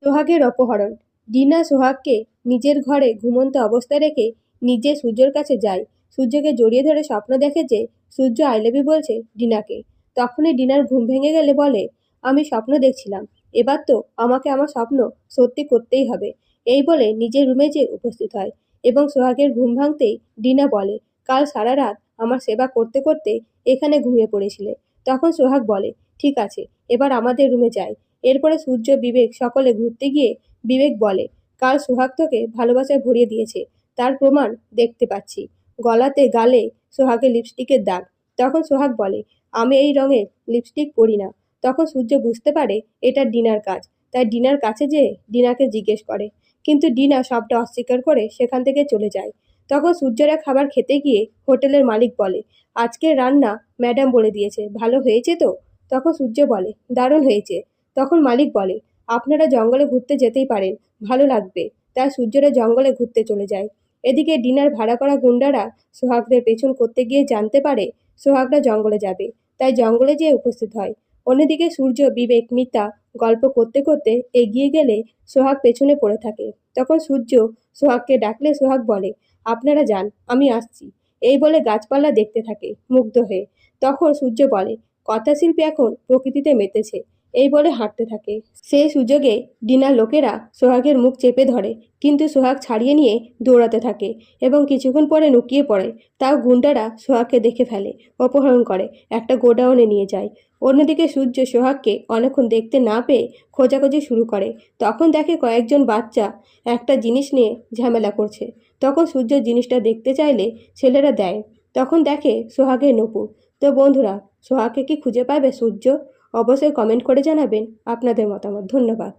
সোহাগের অপহরণ। ডিনা সোহাগকে নিজের ঘরে ঘুমন্ত অবস্থায় রেখে নিজে সূর্যর কাছে যায়। সূর্যকে জড়িয়ে ধরে স্বপ্ন দেখে যে সূর্য আই লাভ ইউ বলছে ডিনাকে। তখনই ডিনার ঘুম ভেঙে গেলে বলে, আমি স্বপ্ন দেখছিলাম, এবার তো আমাকে আমার স্বপ্ন সত্যি করতেই হবে। এই বলে নিজের রুমে যেয়ে উপস্থিত হয় এবং সোহাগের ঘুম ভাঙতেই ডিনা বলে, কাল সারা রাত আমার সেবা করতে করতে এখানে ঘুমিয়ে পড়েছিলে। তখন সোহাগ বলে, ঠিক আছে, এবার আমাদের রুমে যাই। এরপরে সূর্য, বিবেক সকলে ঘুরতে গিয়ে বিবেক বলে, কাল সোহাগ তোকে ভালোবাসায় ভরিয়ে দিয়েছে, তার প্রমাণ দেখতে পাচ্ছি। গলাতে, গালে সোহাগের লিপস্টিকের দাগ। তখন সোহাগ বলে, আমি এই রঙের লিপস্টিক পরি না। তখন সূর্য বুঝতে পারে এটা ডিনার কাজ, তাই ডিনার কাছে যেয়ে ডিনাকে জিজ্ঞেস করে, কিন্তু ডিনা সবটা অস্বীকার করে সেখান থেকে চলে যায়। তখন সূর্যরা খাবার খেতে গিয়ে হোটেলের মালিক বলে, আজকের রান্না ম্যাডাম বলে দিয়েছে, ভালো হয়েছে তো? তখন সূর্য বলে, দারুণ হয়েছে। তখন মালিক বলে, আপনারা জঙ্গলে ঘুরতে যেতেই পারেন, ভালো লাগবে। তাই সূর্যরা জঙ্গলে ঘুরতে চলে যায়। এদিকে ডিনার ভাড়া করা গুন্ডারা সোহাগদের পেছন করতে গিয়ে জানতে পারে সোহাগরা জঙ্গলে যাবে, তাই জঙ্গলে যেয়ে উপস্থিত হয়। অন্যদিকে সূর্য, বিবেক, মিতা গল্প করতে করতে এগিয়ে গেলে সোহাগ পেছনে পড়ে থাকে। তখন সূর্য সোহাগকে ডাকলে সোহাগ বলে, আপনারা যান, আমি আসছি। এই বলে গাছপালা দেখতে থাকে মুগ্ধ হয়ে। তখন সূর্য বলে, কথাশিল্পী এখন প্রকৃতিতে মেতেছে। এই বলে হাঁটতে থাকে। সেই সুযোগে ডিনার লোকেরা সোহাগের মুখ চেপে ধরে, কিন্তু সোহাগ ছাড়িয়ে নিয়ে দৌড়াতে থাকে এবং কিছুক্ষণ পরে লুকিয়ে পড়ে। তাও গুন্ডারা সোহাগকে দেখে ফেলে, অপহরণ করে একটা গোডাউনে নিয়ে যায়। অন্যদিকে সূর্য সোহাগকে অনেকক্ষণ দেখতে না পেয়ে খোঁজাখুঁজি শুরু করে। তখন দেখে কয়েকজন বাচ্চা একটা জিনিস নিয়ে ঝামেলা করছে। তখন সূর্য জিনিসটা দেখতে চাইলে ছেলেরা দেয়। তখন দেখে সোহাগের নূপুর। তো বন্ধুরা, সোহাগকে কি খুঁজে পাবে সূর্য? অবশ্যই কমেন্ট করে জানাবেন আপনাদের মতামত। ধন্যবাদ।